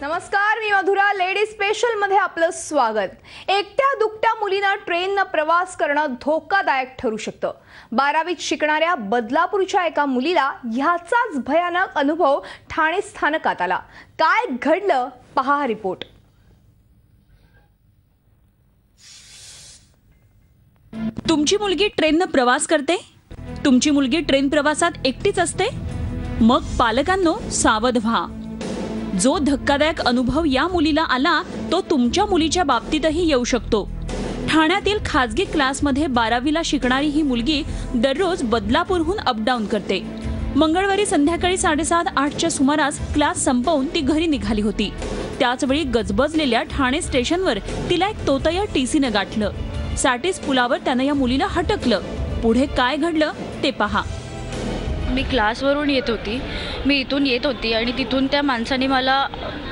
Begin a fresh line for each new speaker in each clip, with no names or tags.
नमस्कार, मी Madhura. Lady special मध्ये आपलं स्वागत. एकट्या दुकट्या मुलींना ट्रेननं प्रवास करणं धोकादायक ठरू शकतं. 12वीत शिकणाऱ्या बदलापूरच्या एका मुलीला ह्याचाच भयानक अनुभव ठाणे स्थानकात आला. काय घडलं पहा हा रिपोर्ट.
तुमची मुलगी ट्रेननं प्रवास करते? तुमची मुलगी ट्रेन प्रवासात एकटीच असते? मग पालकांनो सावध व्हा. जो धक्कादायक अनुभव या मुलीला आला तो तुमच्या मुलीच्या बाबतीतही येऊ शकतो. ठाण्यातील खासगी क्लासमध्ये 12वीला शिकणारी ही मुलगी दररोज बदलापूरहून अपडाऊन करते. मंगळवारी संध्याकाळी 7:30-8च्या सुमारास क्लास संपवून ती घरी निघाली होती. त्याचवेळी गजबजलेल्या ठाणे स्टेशनवर तिला एक तोतया टीसीनं गाठलं. साठीस पुलावर त्यानं या मुलीला हटकलं. पुढे काय घडलं ते पहा.
मी क्लासवरून येत होती. मी इथून येत होती आणि तिथून त्या माणसाने मला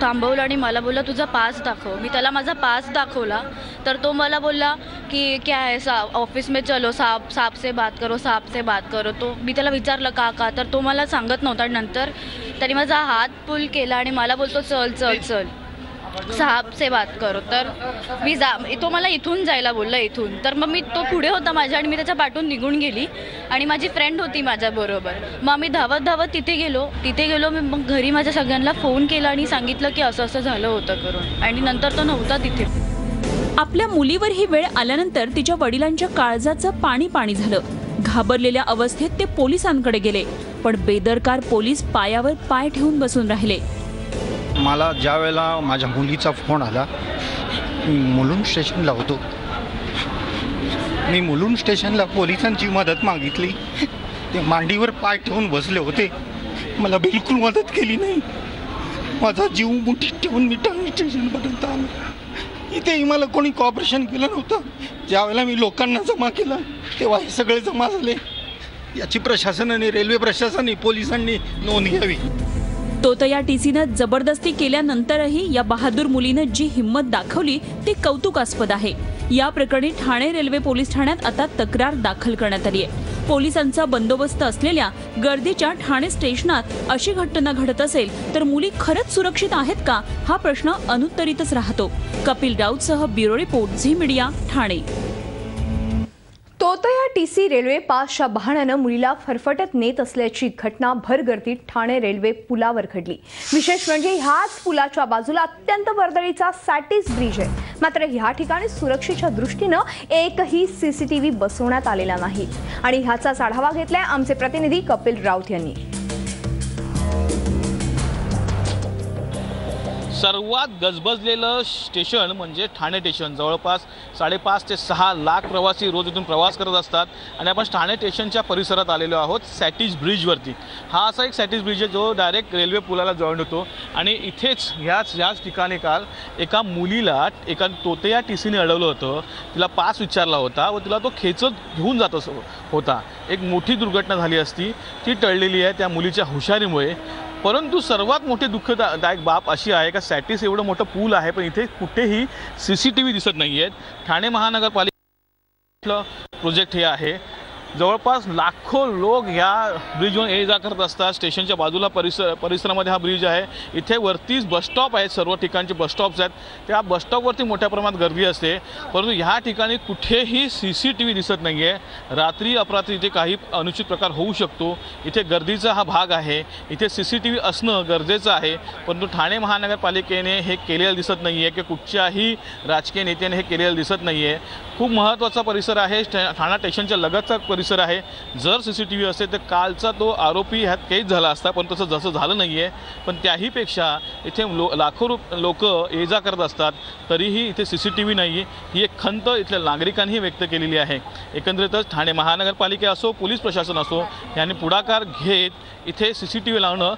थांबवलं आणि मला बोलला तुझा पास दाखव. मी त्याला माझा पास दाखवला तर तो मला बोलला की क्या है ऑफिस में चलो, साहब से बात करो, साहब से बात करो. तो मी त्याला विचारलं का तर तो मला सांगत नव्हता. नंतर त्याने माझा हात पुल केला आणि मला बोलतो चल चल चल साहब से बात करो. तर तो मला इथून जायला बोलला इथून. तर मग मी तो पुढे होता माझ्या आणि मी त्याच्या पाठून निघून गेली आणि माझी फ्रेंड होती माझ्याबरोबर. मग आम्ही धावत तिथे गेलो. मी मग घरी माझ्या सगळ्यांना फोन केला आणि सांगितलं की असं असं झालं होतं करून. आणि नंतर तो नव्हता तिथे.
आपल्या मुलीवर ही वेळ आल्यानंतर तिच्या वडिलांच्या काळजाचं पाणी झालं. घाबरलेल्या अवस्थेत ते पोलिसांकडे गेले, पण बेदरकार पोलीस पायावर पाय ठेवून बसून राहिले.
मला ज्या वेळेला माझ्या मुलीचा फोन आला, मी मुलुंड स्टेशनला होतो. मी मुलुंड स्टेशनला पोलिसांची मदत मागितली. ते मांडीवर पाय ठेवून बसले होते. मला बिलकुल मदत केली नाही. माझा जीव मुठीत ठेवून मी ठाणे स्टेशनपर्यंत आलो. इथेही मला कोणी कॉपरेशन केलं नव्हतं. ज्यावेळेला मी लोकांना जमा केलं तेव्हा हे सगळे जमा झाले. याची प्रशासनाने, रेल्वे प्रशासनाने, पोलिसांनी नोंद घ्यावी.
तोतया टीसीनं जबरदस्ती केल्यानंतरही या बहादूर मुलीनं जी हिंमत दाखवली ती कौतुकास्पद आहे. या प्रकरणी ठाणे रेल्वे पोलीस ठाण्यात आता तक्रार दाखल करण्यात आली आहे. पोलिसांचा बंदोबस्त असलेल्या गर्दीच्या ठाणे स्टेशनात अशी घटना घडत असेल तर मुली खरंच सुरक्षित आहेत का हा प्रश्न अनुत्तरितच राहतो. कपिल राऊतसह bureau report, Zee media, Thane.
तोतया टीसी रेल्वे पासच्या बहाण्यानं मुलीला फरफटत नेत असल्याची घटना भरगर्दीत ठाणे रेल्वे पुलावर घडली. विशेष म्हणजे ह्याच पुलाच्या बाजूला अत्यंत वर्दळीचा सॅटिस ब्रिज आहे. मात्र ह्या ठिकाणी सुरक्षेच्या दृष्टीनं एकही सीसीटीव्ही बसवण्यात आलेला नाही. आणि ह्याचाच आढावा घेतलाय आमचे प्रतिनिधी कपिल राऊत यांनी.
सर्वात गजबजलेलं स्टेशन म्हणजे ठाणे स्टेशन. जवळपास 5.5 ते 6 लाख प्रवासी रोज इथून प्रवास करत असतात. आणि आपण ठाणे स्टेशनच्या परिसरात आलेलो आहोत, सॅटिस ब्रिजवरती. हा असा एक सॅटिस ब्रिज आहे जो डायरेक्ट रेल्वे पुलाला जॉईंट होतो. आणि इथेच ह्याच ठिकाणी काल एका मुलीला एका तोतया टीसीने अडवलं होतं. तिला पास विचारला होता व तिला तो खेचत घेऊन जात होता. एक मोठी दुर्घटना झाली असती, ती टळलेली आहे त्या मुलीच्या हुशारीमुळे. परंतु सर्वात मोठी दुःखदायक बाब अशी आहे का सॅटिस एवढं मोठं पूल आहे पण इथे कुठेही सीसीटीव्ही दिसत नाही आहेत. ठाणे महानगरपालिका प्रोजेक्ट हे आहे. जवळपास लाखो लोक या ब्रिजवर ये जा करत असतात. स्टेशनच्या बाजूला परिसरामध्ये हा ब्रिज आहे. इथे वरतीच बसस्टॉप आहेत, सर्व ठिकाणचे बसस्टॉप्स आहेत. त्या बसस्टॉपवरती मोठ्या प्रमाणात गर्दी असते. परंतु ह्या ठिकाणी कुठेही सीसीटीव्ही दिसत नाही आहे. रात्री अपरात्री इथे काही अनुचित प्रकार होऊ शकतो. इथे गर्दीचा हा भाग आहे. इथे सीसीटीव्ही असणं गरजेचं आहे. परंतु ठाणे महानगरपालिकेने हे केलेलं दिसत नाही आहे की कुठच्याही राजकीय नेत्याने हे केलेलं दिसत नाही आहे. खूप महत्त्वाचा परिसर आहे. ठाणा स्टेशनच्या लगतचा परिसर आहे. जर सीसीटीव्ही असेल तर कालचा तो आरोपी ह्यात कैद झाला असता, पण तसं जसं झालं नाही आहे. पण त्याहीपेक्षा इथे लाखो लोक ये जा करत असतात तरीही इथे सीसीटीव्ही नाही आहे. ही एक खंत इथल्या नागरिकांनी व्यक्त केलेली आहे. एकंदरीतच ठाणे महानगरपालिका असो, पोलीस प्रशासन असो, यांनी पुढाकार घेत इथे सीसीटीव्ही लावणं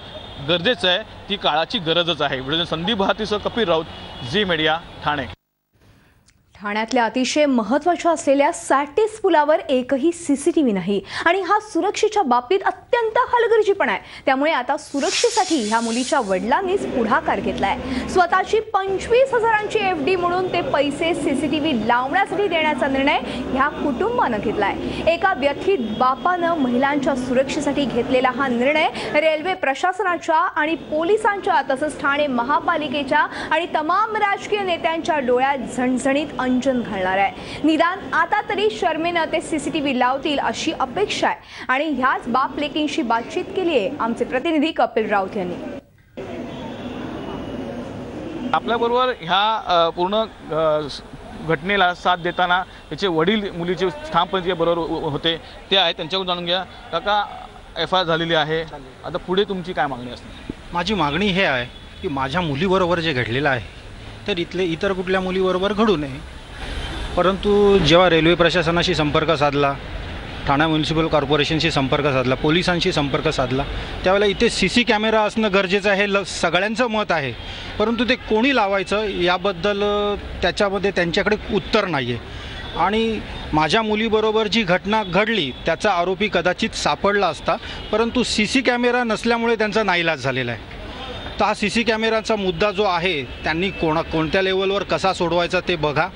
गरजेचं आहे. ती काळाची गरजच आहे. संदीप भारतीसह कपिल राऊत, झी मीडिया, ठाणे.
ठाण्यातल्या अतिशय महत्त्वाच्या असलेल्या सॅटिस पुलावर एकही सीसीटीव्ही नाही आणि हा सुरक्षेच्या बाबतीत अत्यंत हलगर्जीपणा आहे। त्यामुळे आता सुरक्षेसाठी ह्या मुलीच्या वडिलांनीच पुढाकार घेतलाय। स्वतःची 25,000ची एफडी म्हणून ते पैसे सीसीटीव्ही लावण्यासाठी देण्याचा निर्णय ह्या कुटुंबानं घेतलाय। एका व्यथित बापानं महिलांच्या सुरक्षेसाठी घेतलेला हा निर्णय रेल्वे प्रशासनाच्या आणि पोलिसांच्या तसंच ठाणे महापालिकेच्या आणि तमाम राजकीय नेत्यांच्या डोळ्यात झणझणीत अंजन घालणार आहे। निदान आता तरी शर्मेनं ते सीसीटीव्ही लावतील अशी अपेक्षा आहे आणि ह्याच बाप लेकींशी बातचीत केली आहे आमचे प्रतिनिधी कपिल राऊत यांनी।
आपल्याबरोबर ह्या पूर्ण घटनेला साथ देताना त्याचे वडील मुलीचे ठामपणे बरोबर होते ते आहेत, त्यांच्याकडून जाणून घ्या। काका, FIR झालेली आहे, आता पुढे तुमची काय मागणी असते?
माझी मागणी हे आहे की माझ्या मुलीबरोबर जे घडलेलं आहे तर इतर कुठल्या मुलीबरोबर घडू नये। परंतु जेव्हा रेल्वे प्रशासनाशी संपर्क साधला, ठाणे म्युनिसिपल कॉर्पोरेशनशी संपर्क साधला, पोलिसांशी संपर्क साधला, त्यावेळेला इथे CC कॅमेरा असणं गरजेचं आहे सगळ्यांचं मत आहे। परंतु ते कोणी लावायचं याबद्दल त्याच्यामध्ये त्यांच्याकडे उत्तर नाही आहे आणि माझ्या मुलीबरोबर जी घटना घडली त्याचा आरोपी कदाचित सापडला असता, परंतु CC कॅमेरा नसल्यामुळे त्यांचा नाईलाज झालेला आहे। तर हा CC कॅमेराचा मुद्दा जो आहे त्यांनी कोणत्या लेवलवर कसा सोडवायचा ते बघा,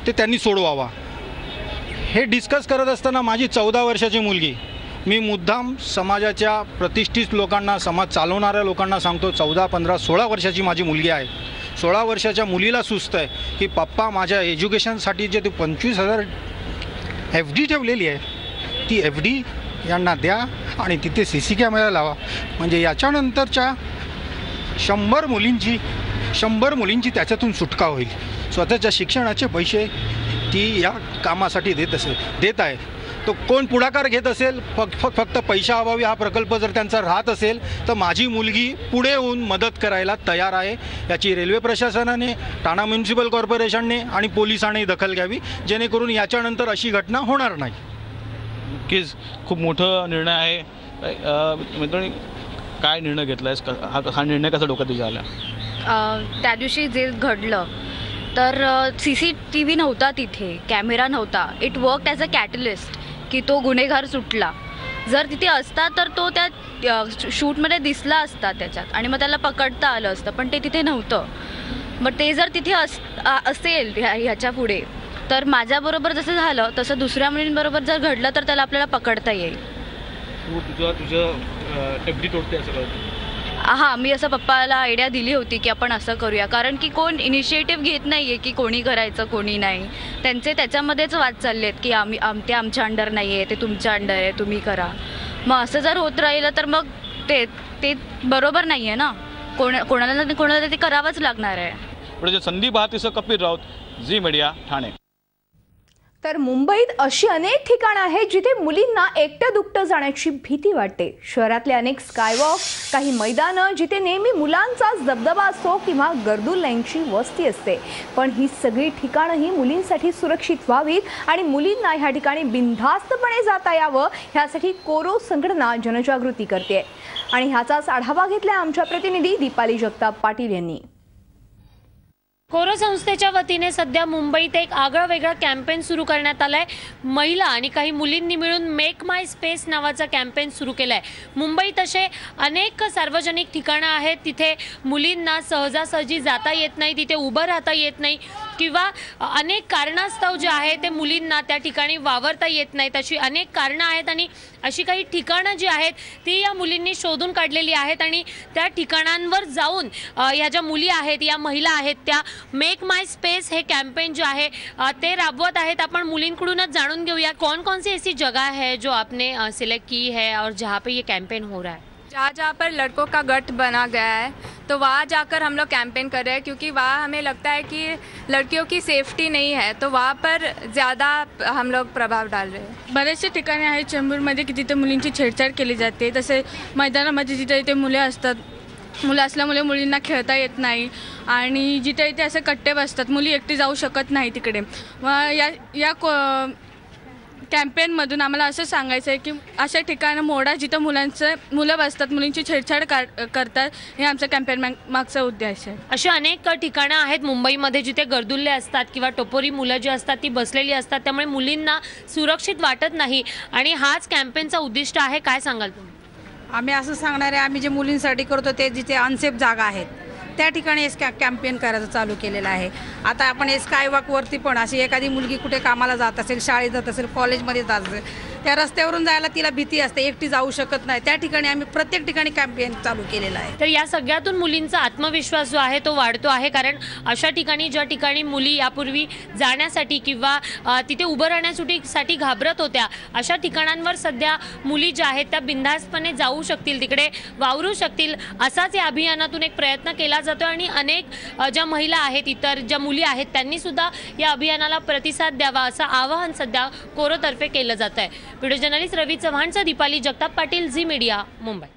ते त्यांनी सोडवावा। हे डिस्कस करत असताना माझी 14 वर्षाची मुलगी, मी मुद्दाम समाजाच्या प्रतिष्ठित लोकांना, समाज चालवणाऱ्या लोकांना सांगतो, 14, 15, 16 वर्षाची माझी मुलगी आहे। 16 वर्षाच्या मुलीला सुचतं आहे की पप्पा माझ्या एज्युकेशनसाठी जे ते 25,000 FD ठेवलेली आहे ती FD यांना द्या आणि तिथे CC कॅमेरा लावा, म्हणजे याच्यानंतरच्या 100 मुलींची त्याच्यातून सुटका होईल। स्वतःच्या शिक्षणाचे पैसे ती या कामासाठी देत आहे। तो कोण पुढाकार घेत असेल, फक्त पैशाअभावी हा प्रकल्प जर त्यांचा राहत असेल तर माझी मुलगी पुढे येऊन मदत करायला तयार आहे। याची रेल्वे प्रशासनाने, ठाणे म्युनिसिपल कॉर्पोरेशनने आणि पोलिसांनी दखल घ्यावी, जेणेकरून याच्यानंतर अशी घटना होणार नाही।
नक्कीच खूप मोठा निर्णय आहे। मित्रांनो, काय निर्णय घेतला आहे? हा निर्णय कसा डोक्यात आला?
त्या दिवशी जे घडलं तर CCTV नव्हता, तिथे कॅमेरा नव्हता। It work as a catalyst की तो गुन्हेगार सुटला। जर तिथे असता तर तो त्या शूटमध्ये दिसला असता त्याच्यात आणि मग त्याला पकडता आलं असतं, पण ते तिथे नव्हतं। मग ते जर तिथे असेल ह्याच्या पुढे तर माझ्याबरोबर जसं झालं तसं दुसऱ्या मुलींबरोबर जर घडलं तर त्याला आपल्याला पकडता येईल।
तुझं FD तोडते असं कळतं?
हां, मी असं पप्पाला आयडिया दिली होती की आपण असं करूया, कारण की कोण इनिशिएटिव्ह घेत नाही आहे की कोणी करायचं कोणी नाही। त्यांचे त्याच्यामध्येच वाद चालले आहेत की ते आमच्या अंडर नाही आहे, ते तुमच्या अंडर आहे, तुम्ही करा। मग असं जर होत राहिलं तर मग ते बरोबर नाही आहे ना, कोणाला ना कोणाला ते करावंच लागणार आहे।
पुढे संदीप भारतीसह कपिल राऊत, झी मीडिया, ठाणे।
तर मुंबईत अशी अनेक ठिकाणं आहेत जिथे मुलींना एकटं दुकटं जाण्याची भीती वाटते। शहरातले अनेक स्कायवॉक, काही मैदानं जिथे नेहमी मुलांचाच दबदबा असतो किंवा गर्दुल्यांची वस्ती असते, पण ही सगळी ठिकाणंही मुलींसाठी सुरक्षित व्हावीत आणि मुलींना ह्या ठिकाणी बिनधास्तपणे जाता यावं ह्यासाठी कोरो संघटना जनजागृती करते आणि ह्याचाच आढावा घेतला आमच्या प्रतिनिधी दीपाली जगताप पाटील यांनी।
कोरो संस्थेच्या वतीने सध्या मुंबईत एक आगळं वेगळं कॅम्पेन सुरू करण्यात आलंय। महिला आणि काही मुलींनी मिळून मेक माय स्पेस नावाचा कॅम्पेन सुरू केलाय। मुंबईत असे अनेक सार्वजनिक ठिकाणं आहेत तिथे मुलींना सहजासहजी जाता येत नाही, तिथे उभं राहता येत नाही किंवा अनेक कारणास्तव जे आहे ते मुलींना त्या ठिकाणी वावरता येत नाहीत। अशी अनेक कारणं आहेत आणि अशी काही ठिकाणं जी आहेत ती या मुलींनी शोधून काढलेली आहेत आणि त्या ठिकाणांवर जाऊन ह्या ज्या मुली आहेत, या महिला आहेत, त्या मेक माय स्पेस हे कैंपेन जो है ते राबवत आहेत। आपण मुलींकडूनच जाणून घेऊया कौन कौन सी ऐसी जगह है जो आपने सिलेक्ट की है और जहाँ पे ये कैंपेन हो रहा है।
जहाँ जहाँ पर लड़कों का गठ बना गया है तो वहाँ जाकर हम लोग कैंपेन कर रहे हैं, क्योंकि वहाँ हमें लगता है कि लड़कियों की सेफ्टी नहीं है, तो वहाँ पर ज़्यादा हम लोग प्रभाव डाल रहे हैं।
बरेचसे ठिकाणे आहेत चेंबूरमध्ये की तिथे मुलींची छेडछाड केली जाते, तसे मैदानामध्ये जिथे इथे मुले असतात, मुलं असल्यामुळे मुलींना खेळता येत नाही आणि जिथे इथे असे कट्टे बसतात, मुली एकटी जाऊ शकत नाही तिकडे। कॅम्पेनमधून आम्हाला असं सांगायचं आहे की अशा ठिकाणं मोडा जिथं मुलं बसतात, मुलींची छेडछाड करतात. हे आमचं कॅम्पेन मागचा उद्देश आहे.
अशी अनेक ठिकाणं आहेत मुंबईमध्ये जिथे गर्दुल्ले असतात किंवा टपोरी मुलं जी असतात ती बसलेली असतात, त्यामुळे मुलींना सुरक्षित वाटत नाही आणि हाच कॅम्पेनचा उद्दिष्ट आहे. काय सांगाल तुम्ही?
आम्ही असं सांगणार आहे, आम्ही जे मुलींसाठी करतो ते जिथे अनसेफ जागा आहेत त्या ठिकाणी कॅम्पेन करायचं चालू केलेलं आहे. आता आपण स्कायवॉकवरती पण अशी एखादी मुलगी कुठे कामाला जात असेल, शाळेत जात असेल, कॉलेजमध्ये जात असेल, त्या रस्त्यावरून जायला तिला भीती असते, एकटी जाऊ शकत नाही. त्या ठिकाणी आम्ही प्रत्येक ठिकाणी कॅम्पेन चालू केलेला आहे.
तर या सगळ्यातून मुलींचा आत्मविश्वास जो आहे तो वाढतो आहे, कारण अशा ठिकाणी ज्या ठिकाणी मुली यापूर्वी जाण्यासाठी किंवा तिथे उभं राहण्यासाठी घाबरत होत्या, अशा ठिकाणांवर सध्या मुली ज्या आहेत त्या बिनधास्तपणे जाऊ शकतील, तिकडे वावरू शकतील, असाच या अभियानातून एक प्रयत्न केला जातो. आणि अनेक ज्या महिला आहेत, इतर ज्या मुली आहेत, त्यांनी सुद्धा या अभियानाला प्रतिसाद द्यावा असं आवाहन सध्या कोरोतर्फे केलं जात आहे. व्हिडिओ जर्नलिस्ट रवी चव्हाणचा दीपाली जगताप पाटील, झी मीडिया, मुंबई.